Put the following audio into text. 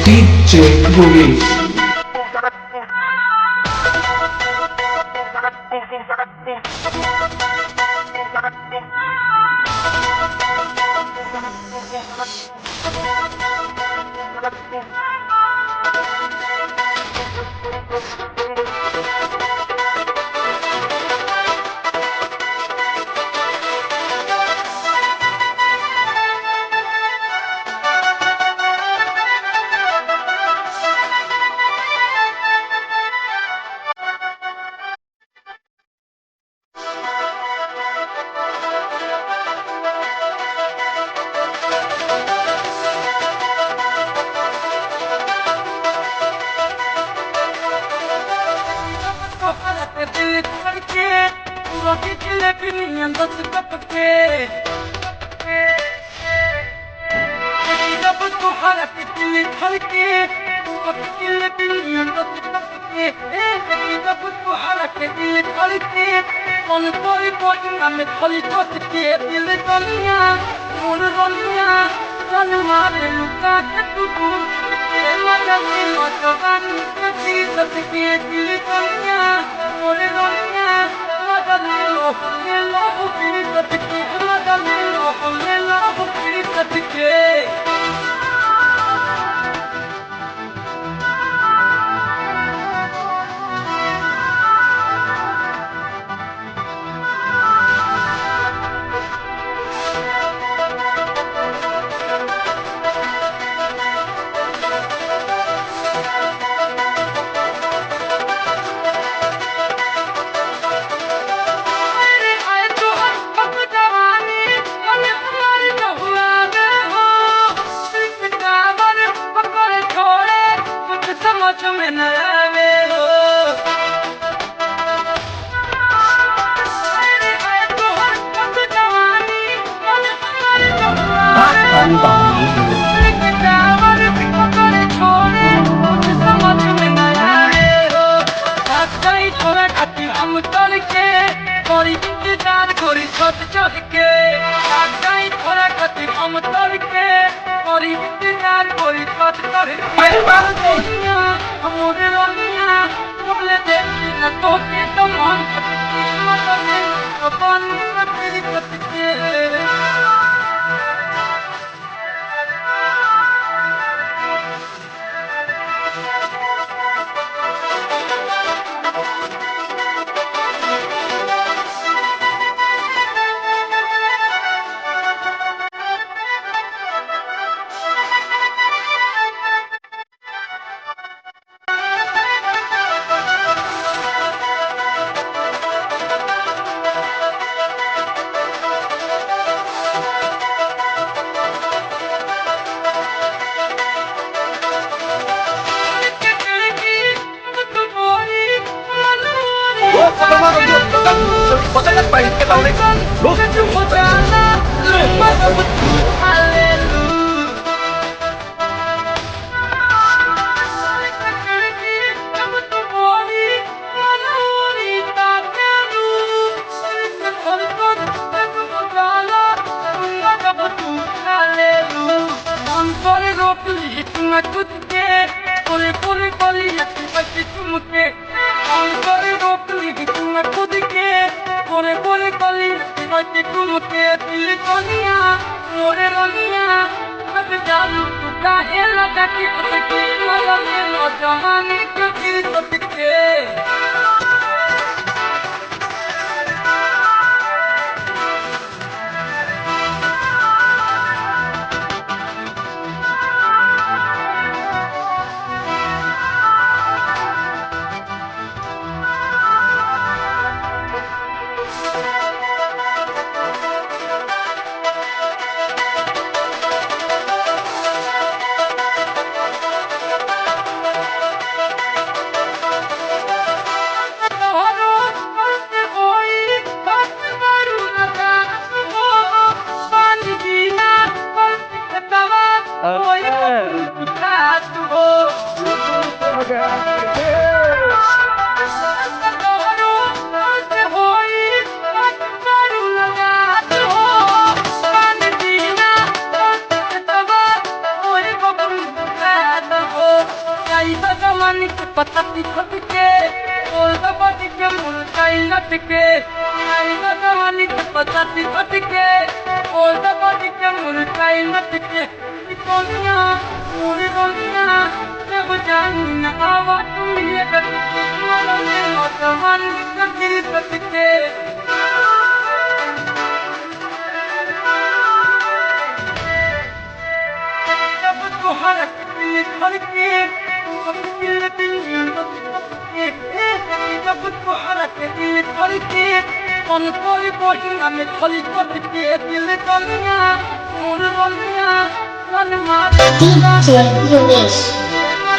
DJ Bully. जवानी के पता दिखत के बोल दबद के मुरझाई लट के आईना जवानी के पता दिखत के बोल दबद के मुरझाई लट के दुनिया पूरी दुनिया जब जानी न आवा तुम ये कर जवानी के दिल तक के जब तू हरक दिल धड़के दिल जब तू हरक दिल धड़के मन कोई बोलना में खली के दिल दुनिया मोर दुनिया मन मार DJ Umesh.